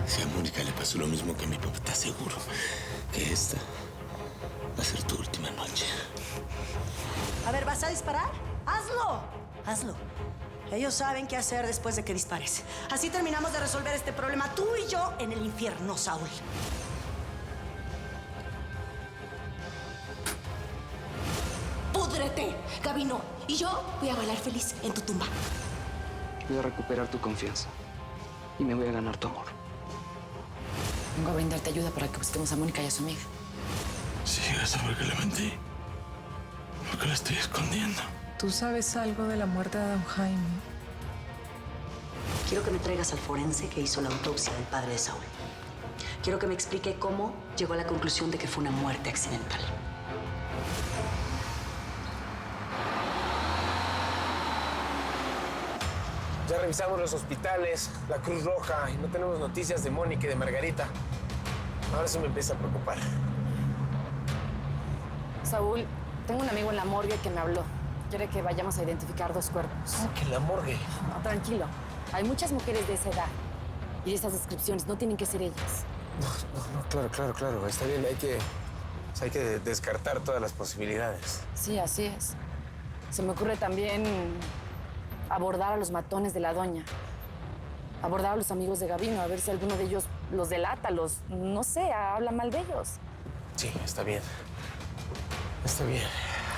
Si a Mónica le pasó lo mismo que a mi papá, te aseguro que esta va a ser tu última noche. A ver, ¿vas a disparar? ¡Hazlo! Hazlo. Ellos saben qué hacer después de que dispares. Así terminamos de resolver este problema, tú y yo, en el infierno, Saúl. ¡Púdrete, Gabino! Y yo voy a bailar feliz en tu tumba. Voy a recuperar tu confianza y me voy a ganar tu amor. Vengo a brindarte ayuda para que busquemos a Mónica y a su amiga. Si llegas a saber que le mentí, ¿por qué la estoy escondiendo? ¿Tú sabes algo de la muerte de don Jaime? Quiero que me traigas al forense que hizo la autopsia del padre de Saúl. Quiero que me explique cómo llegó a la conclusión de que fue una muerte accidental. Ya revisamos los hospitales, la Cruz Roja, y no tenemos noticias de Mónica y de Margarita. Ahora eso me empieza a preocupar. Saúl, tengo un amigo en la morgue que me habló. Quiere que vayamos a identificar 2 cuerpos. ¿Cómo que en la morgue? No, tranquilo. Hay muchas mujeres de esa edad. Y esas descripciones no tienen que ser ellas. No, claro. Está bien, hay que descartar todas las posibilidades. Sí, así es. Se me ocurre también abordar a los matones de la doña. Abordar a los amigos de Gabino, a ver si alguno de ellos los delata, no sé, habla mal de ellos. Sí, está bien. Está bien.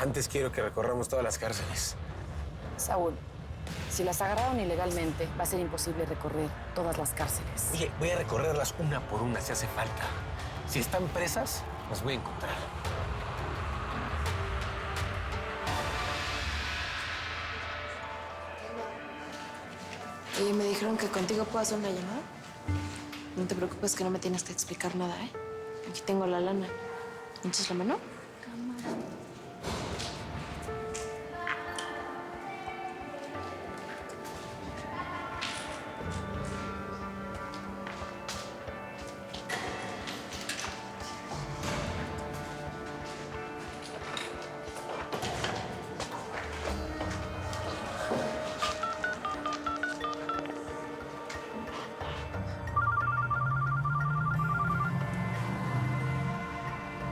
Antes quiero que recorramos todas las cárceles. Saúl, si las agarraron ilegalmente, va a ser imposible recorrer todas las cárceles. Oye, voy a recorrerlas una por una si hace falta. Si están presas, las voy a encontrar. Oye, me dijeron que contigo puedo hacer una llamada. No te preocupes que no me tienes que explicar nada, ¿eh? Aquí tengo la lana. ¿Echas la mano?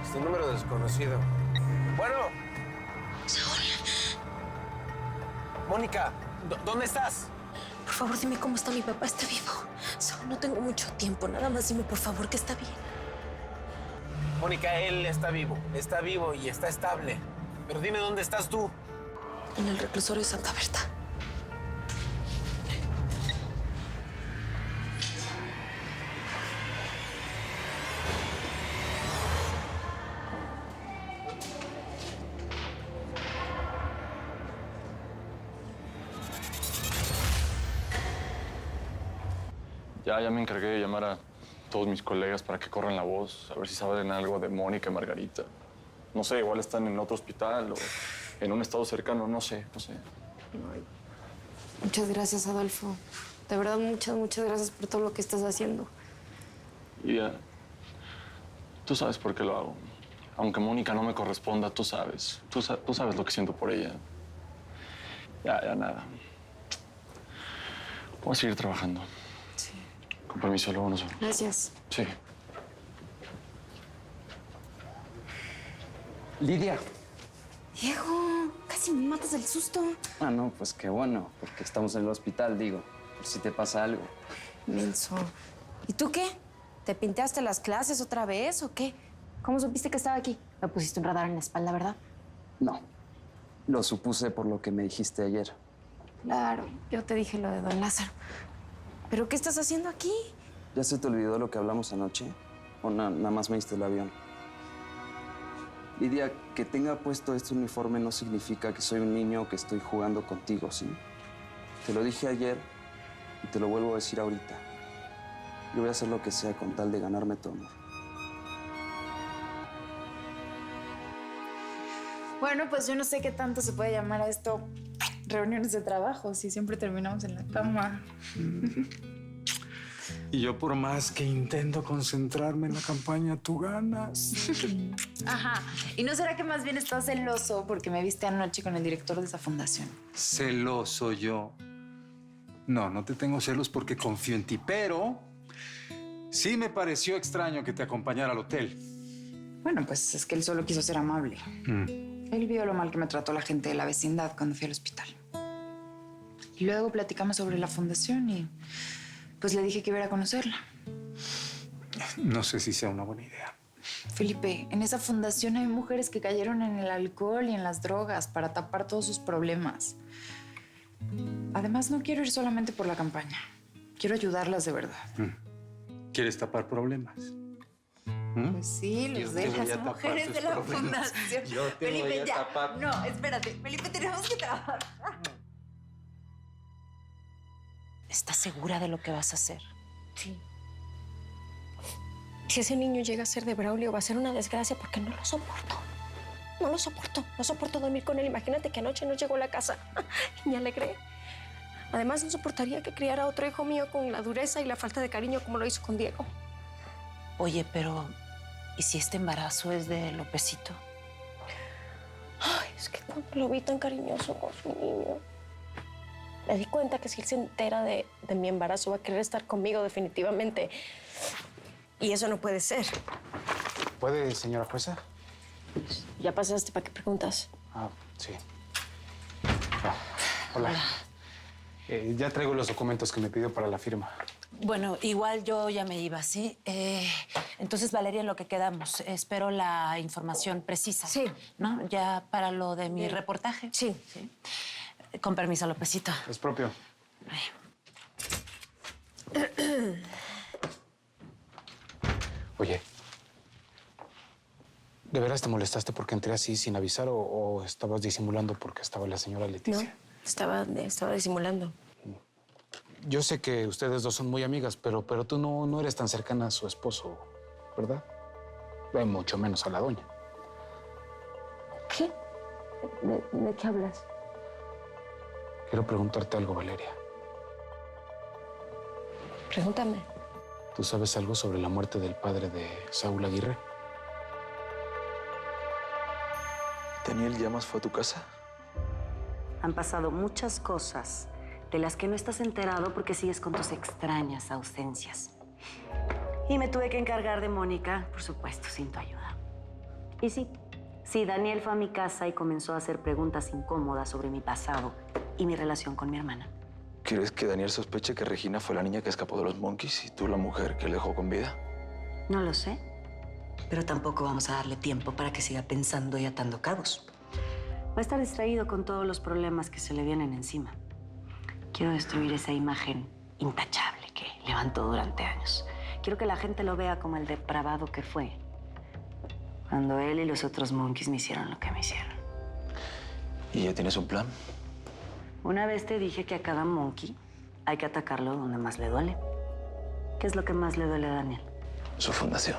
Este número desconocido. Bueno. Saúl, Mónica, ¿dónde estás? Por favor, dime cómo está mi papá. ¿Está vivo? Saúl, no tengo mucho tiempo. Nada más dime, por favor, que está bien. Mónica, él está vivo y está estable. Pero dime dónde estás tú. En el reclusorio de Santa Berta. Ya me encargué de llamar a todos mis colegas para que corran la voz, a ver si saben algo de Mónica y Margarita. No sé, igual están en otro hospital o en un estado cercano, no sé. Ay, muchas gracias, Adolfo. De verdad, muchas gracias por todo lo que estás haciendo. Y tú sabes por qué lo hago. Aunque Mónica no me corresponda, tú sabes. Tú sabes lo que siento por ella. Ya nada. Voy a seguir trabajando. Sí. Con permiso, luego nos vemos. Gracias. Sí. Lidia. Diego, casi me matas del susto. Ah, no, pues qué bueno, porque estamos en el hospital, digo, por si te pasa algo. Menso. ¿Y tú qué? ¿Te pintaste las clases otra vez o qué? ¿Cómo supiste que estaba aquí? Me pusiste un radar en la espalda, ¿verdad? No, lo supuse por lo que me dijiste ayer. Claro, yo te dije lo de don Lázaro. ¿Pero qué estás haciendo aquí? ¿Ya se te olvidó lo que hablamos anoche? ¿O nada más me diste el avión? Lidia, que tenga puesto este uniforme no significa que soy un niño que estoy jugando contigo, ¿sí? Te lo dije ayer y te lo vuelvo a decir ahorita. Yo voy a hacer lo que sea con tal de ganarme tu amor. Bueno, pues yo no sé qué tanto se puede llamar a esto reuniones de trabajo, si siempre terminamos en la cama. Y yo por más que intento concentrarme en la campaña, tú ganas. Ajá. ¿Y no será que más bien estás celoso porque me viste anoche con el director de esa fundación? Celoso yo. No te tengo celos porque confío en ti, pero Sí me pareció extraño que te acompañara al hotel. Bueno, pues es que él solo quiso ser amable. Él vio lo mal que me trató la gente de la vecindad cuando fui al hospital. Y luego platicamos sobre la fundación y pues le dije que iba a ir a conocerla. No sé si sea una buena idea. Felipe, en esa fundación hay mujeres que cayeron en el alcohol y en las drogas para tapar todos sus problemas. Además, no quiero ir solamente por la campaña. Quiero ayudarlas de verdad. ¿Quieres tapar problemas? Pues sí, los de las mujeres de la fundación. Felipe, ya. No, espérate. Felipe, tenemos que trabajar. ¿Estás segura de lo que vas a hacer? Sí. Si ese niño llega a ser de Braulio, va a ser una desgracia porque no lo soporto. No lo soporto. No soporto dormir con él. Imagínate que anoche no llegó a la casa y me alegré. Además, no soportaría que criara a otro hijo mío con la dureza y la falta de cariño como lo hizo con Diego. Oye, pero ¿y si este embarazo es de Lópezito? Ay, es que cuando lo vi tan cariñoso con su niño, me di cuenta que si él se entera de mi embarazo va a querer estar conmigo definitivamente. Y eso no puede ser. ¿Puede, señora jueza? Ya pasaste, ¿para qué preguntas? Ah, sí. Hola. Ya traigo los documentos que me pidió para la firma. Bueno, igual yo ya me iba, ¿sí? Entonces, Valeria, en lo que quedamos, espero la información precisa. Sí. ¿No? Ya para lo de mi reportaje. Sí. Con permiso, Lópezito. Es propio. Oye, ¿de veras te molestaste porque entré así sin avisar o estabas disimulando porque estaba la señora Leticia? No, estaba disimulando. Yo sé que ustedes dos son muy amigas, pero tú no eres tan cercana a su esposo, ¿verdad? Mucho menos a la doña. ¿Qué? ¿De qué hablas? Quiero preguntarte algo, Valeria. Pregúntame. ¿Tú sabes algo sobre la muerte del padre de Saúl Aguirre? ¿Daniel Llamas fue a tu casa? Han pasado muchas cosas de las que no estás enterado porque sigues con tus extrañas ausencias. Y me tuve que encargar de Mónica, por supuesto, sin tu ayuda. Y sí, Daniel fue a mi casa y comenzó a hacer preguntas incómodas sobre mi pasado y mi relación con mi hermana. ¿Quieres que Daniel sospeche que Regina fue la niña que escapó de los Monkeys y tú la mujer que le dejó con vida? No lo sé, pero tampoco vamos a darle tiempo para que siga pensando y atando cabos. Va a estar distraído con todos los problemas que se le vienen encima. Quiero destruir esa imagen intachable que levantó durante años. Quiero que la gente lo vea como el depravado que fue cuando él y los otros Monkeys me hicieron lo que me hicieron. ¿Y ya tienes un plan? Una vez te dije que a cada Monkey hay que atacarlo donde más le duele. ¿Qué es lo que más le duele a Daniel? Su fundación.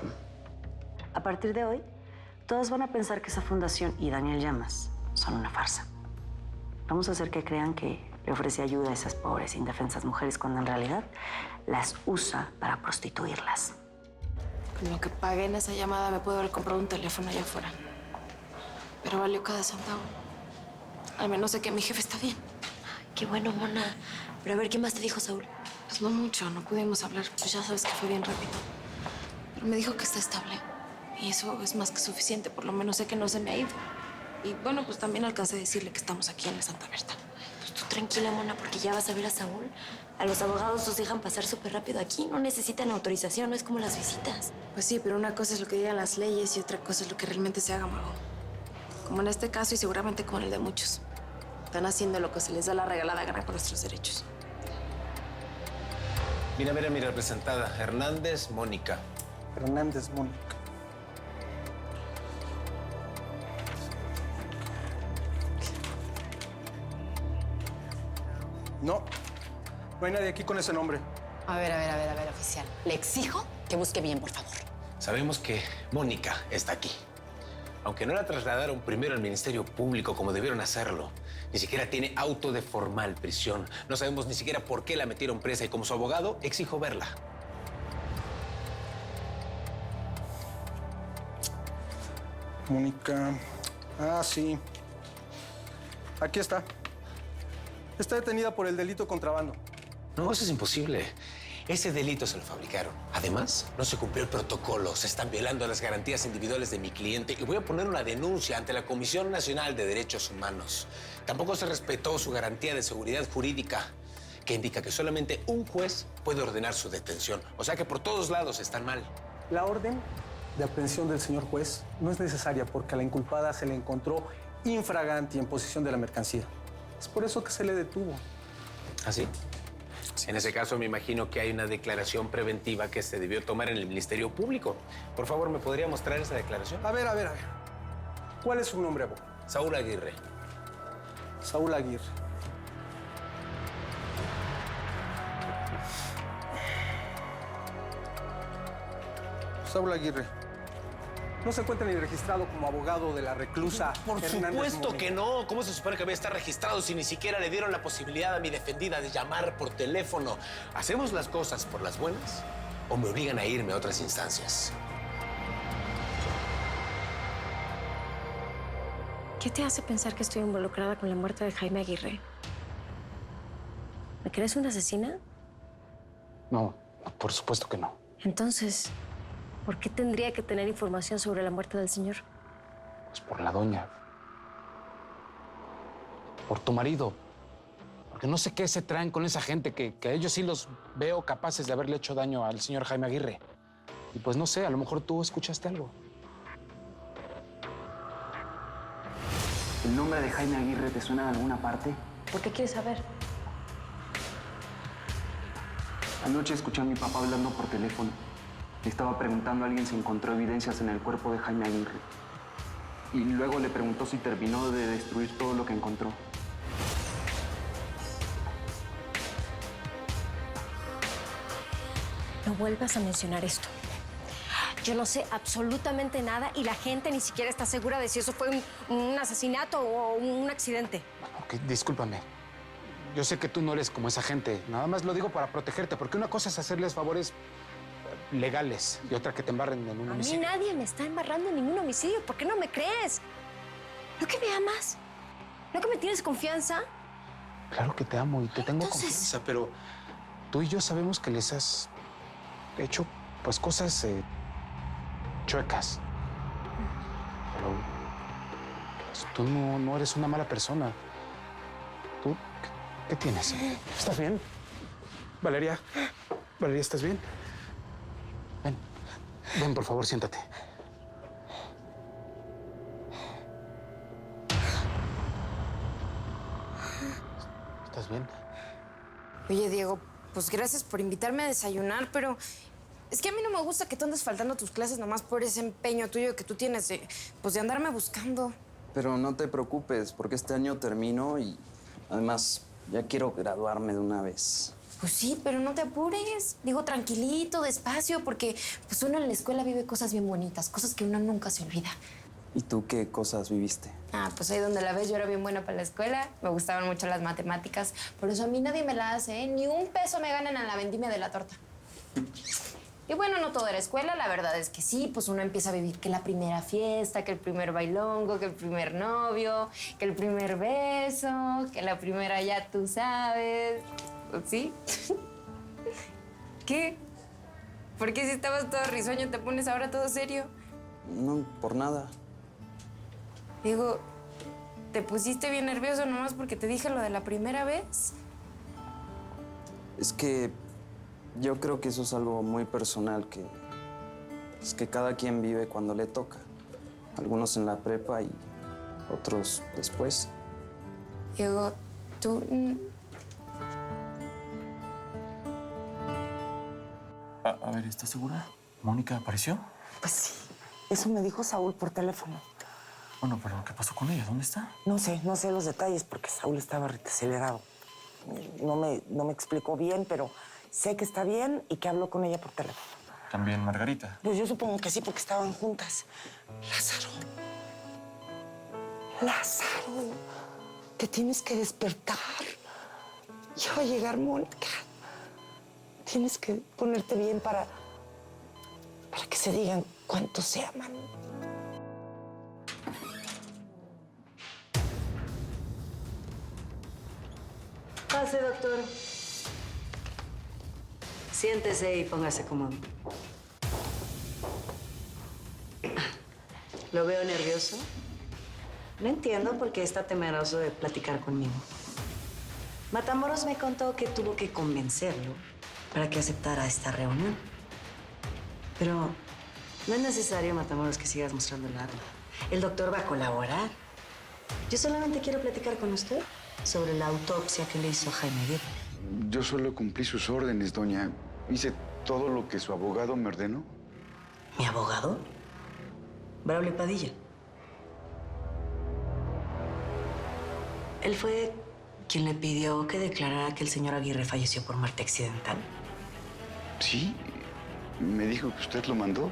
A partir de hoy, todos van a pensar que esa fundación y Daniel Llamas son una farsa. Vamos a hacer que crean que le ofrece ayuda a esas pobres, indefensas mujeres cuando en realidad las usa para prostituirlas. Con lo que pagué en esa llamada me puedo haber comprado un teléfono allá afuera. Pero valió cada centavo. Al menos sé que mi jefe está bien. Qué bueno, Mona. Pero a ver, ¿qué más te dijo Saúl? Pues no mucho, no pudimos hablar. Pues ya sabes que fue bien rápido. Pero me dijo que está estable. Y eso es más que suficiente. Por lo menos sé que no se me ha ido. Y bueno, pues también alcancé a decirle que estamos aquí en la Santa Berta. Pues tú tranquila, Mona, porque ya vas a ver a Saúl. A los abogados los dejan pasar súper rápido aquí. No necesitan autorización, no es como las visitas. Pues sí, pero una cosa es lo que digan las leyes y otra cosa es lo que realmente se haga, Mago. Como en este caso y seguramente como en el de muchos. Están haciendo lo que se les da la regalada gana con nuestros derechos. Vine a ver a mi representada, Hernández Mónica. Hernández Mónica. No hay nadie aquí con ese nombre. A ver, oficial. Le exijo que busque bien, por favor. Sabemos que Mónica está aquí. Aunque no la trasladaron primero al Ministerio Público como debieron hacerlo, ni siquiera tiene auto de formal prisión. No sabemos ni siquiera por qué la metieron presa y como su abogado exijo verla. Mónica. Ah, sí. Aquí está. Está detenida por el delito de contrabando. No, eso es imposible. Ese delito se lo fabricaron. Además, no se cumplió el protocolo. Se están violando las garantías individuales de mi cliente y voy a poner una denuncia ante la Comisión Nacional de Derechos Humanos. Tampoco se respetó su garantía de seguridad jurídica, que indica que solamente un juez puede ordenar su detención. O sea que por todos lados están mal. La orden de aprehensión del señor juez no es necesaria porque a la inculpada se le encontró infraganti en posesión de la mercancía. Es por eso que se le detuvo. ¿Ah, sí? En ese caso, me imagino que hay una declaración preventiva que se debió tomar en el Ministerio Público. Por favor, ¿me podría mostrar esa declaración? A ver. ¿Cuál es su nombre, abogado? Saúl Aguirre. Saúl Aguirre. Saúl Aguirre. No se encuentra ni registrado como abogado de la reclusa Por Hernández supuesto Mónica. que no. ¿Cómo se supone que voy a estar registrado si ni siquiera le dieron la posibilidad a mi defendida de llamar por teléfono? ¿Hacemos las cosas por las buenas o me obligan a irme a otras instancias? ¿Qué te hace pensar que estoy involucrada con la muerte de Jaime Aguirre? ¿Me crees una asesina? No, por supuesto que no. Entonces, ¿por qué tendría que tener información sobre la muerte del señor? Pues por la doña. Por tu marido. Porque no sé qué se traen con esa gente, que a ellos sí los veo capaces de haberle hecho daño al señor Jaime Aguirre. Y pues no sé, a lo mejor tú escuchaste algo. ¿El nombre de Jaime Aguirre te suena de alguna parte? ¿Por qué quieres saber? Anoche escuché a mi papá hablando por teléfono. Le estaba preguntando a alguien si encontró evidencias en el cuerpo de Jaime Aguirre. Y luego le preguntó si terminó de destruir todo lo que encontró. No vuelvas a mencionar esto. Yo no sé absolutamente nada y la gente ni siquiera está segura de si eso fue un asesinato o un accidente. Ok, discúlpame. Yo sé que tú no eres como esa gente. Nada más lo digo para protegerte, porque una cosa es hacerles favores legales y otra que te embarren en un A mí homicidio. nadie me está embarrando en ningún homicidio. ¿Por qué no me crees? ¿No que me amas? ¿No que me tienes confianza? Claro que te amo y te tengo Entonces- confianza, pero tú y yo sabemos que les has hecho, pues, cosas chuecas. Pero pues, tú no eres una mala persona. ¿Tú qué tienes? ¿Estás bien? Valeria, ¿estás bien? Ven, por favor, siéntate. ¿Estás bien? Oye, Diego, pues gracias por invitarme a desayunar, pero es que a mí no me gusta que tú andes faltando a tus clases nomás por ese empeño tuyo que tú tienes de, pues, de andarme buscando. Pero no te preocupes, porque este año termino y además ya quiero graduarme de una vez. Pues sí, pero no te apures. Digo, tranquilito, despacio, porque pues uno en la escuela vive cosas bien bonitas, cosas que uno nunca se olvida. ¿Y tú qué cosas viviste? Ah, pues ahí donde la ves, yo era bien buena para la escuela, me gustaban mucho las matemáticas, por eso a mí nadie me la hace, ¿eh? Ni un peso me ganan a la vendimia de la torta. Y bueno, no todo era escuela, la verdad es que sí, pues uno empieza a vivir que la primera fiesta, que el primer bailongo, que el primer novio, que el primer beso, que la primera ya tú sabes. ¿Sí? ¿Qué? ¿Por qué si estabas todo risueño te pones ahora todo serio? No, por nada. Digo, ¿te pusiste bien nervioso nomás porque te dije lo de la primera vez? Es que yo creo que eso es algo muy personal es que cada quien vive cuando le toca. Algunos en la prepa y otros después. Diego, tú... A ver, ¿estás segura? ¿Mónica apareció? Pues sí, eso me dijo Saúl por teléfono. Bueno, pero ¿qué pasó con ella? ¿Dónde está? No sé los detalles porque Saúl estaba acelerado. No me explicó bien, pero sé que está bien y que habló con ella por teléfono. También Margarita. Pues yo supongo que sí, porque estaban juntas. Lázaro, te tienes que despertar. Ya va a llegar Mónica. Tienes que ponerte bien para que se digan cuánto se aman. Pase, doctor. Siéntese y póngase cómodo. ¿Lo veo nervioso? No entiendo por qué está temeroso de platicar conmigo. Matamoros me contó que tuvo que convencerlo para que aceptara esta reunión. Pero no es necesario, Matamoros, que sigas mostrando el arma. El doctor va a colaborar. Yo solamente quiero platicar con usted sobre la autopsia que le hizo Jaime Aguirre. Yo solo cumplí sus órdenes, doña. Hice todo lo que su abogado me ordenó. ¿Mi abogado? Braulio Padilla. Él fue quien le pidió que declarara que el señor Aguirre falleció por muerte accidental. Sí, me dijo que usted lo mandó.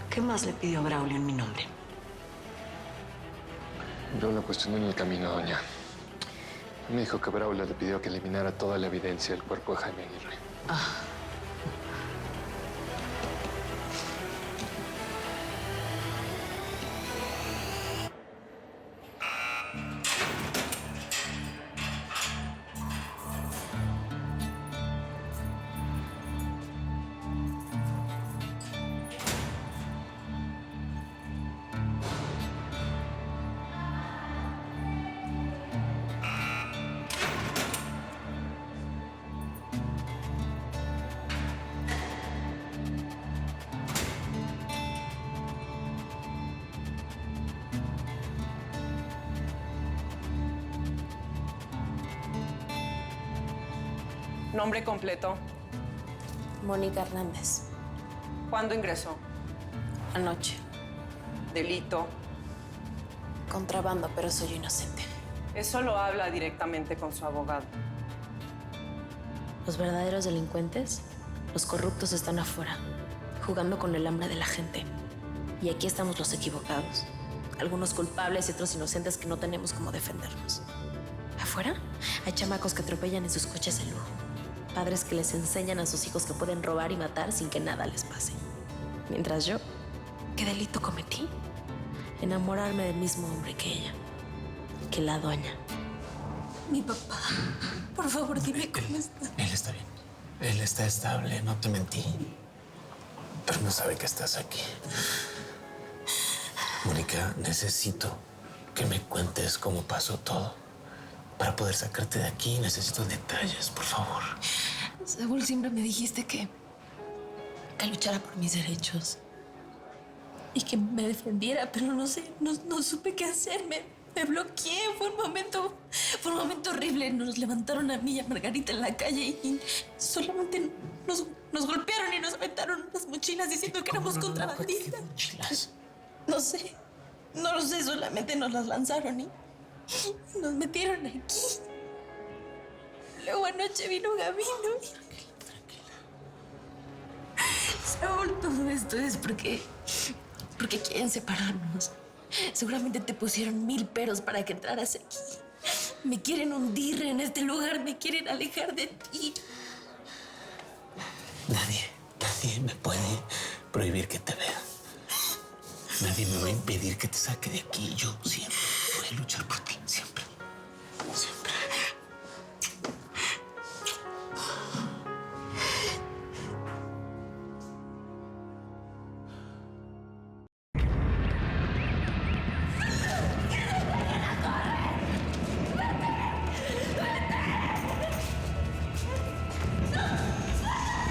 ¿Qué más le pidió Braulio en mi nombre? Yo lo cuestioné en el camino, doña. Me dijo que Braulio le pidió que eliminara toda la evidencia del cuerpo de Jaime Aguirre. Nombre completo. Mónica Hernández. ¿Cuándo ingresó? Anoche. Delito. Contrabando, pero soy inocente. Eso lo habla directamente con su abogado. Los verdaderos delincuentes, los corruptos están afuera, jugando con el hambre de la gente. Y aquí estamos los equivocados. Algunos culpables y otros inocentes que no tenemos cómo defendernos. Afuera hay chamacos que atropellan en sus coches de lujo. Padres que les enseñan a sus hijos que pueden robar y matar sin que nada les pase. Mientras yo, ¿qué delito cometí? Enamorarme del mismo hombre que ella, que la doña. Mi papá, por favor, dime cómo está. Él está bien. Él está estable, no te mentí. Pero no sabe que estás aquí. Mónica, necesito que me cuentes cómo pasó todo. Para poder sacarte de aquí necesito detalles, por favor. Saúl, siempre me dijiste que luchara por mis derechos y que me defendiera, pero no sé, no supe qué hacer. Me bloqueé. Fue un momento horrible. Nos levantaron a mí y a Margarita en la calle y solamente nos golpearon y nos aventaron unas mochilas diciendo que éramos contrabandistas. ¿Mochilas? No sé, no lo sé, solamente nos las lanzaron y nos metieron aquí. Luego anoche vino Gabino y... Saúl, todo esto es porque quieren separarnos. Seguramente te pusieron 1000 peros para que entraras aquí. Me quieren hundir en este lugar, me quieren alejar de ti. Nadie me puede prohibir que te vea. Nadie me va a impedir que te saque de aquí. Yo siempre voy a luchar por ti.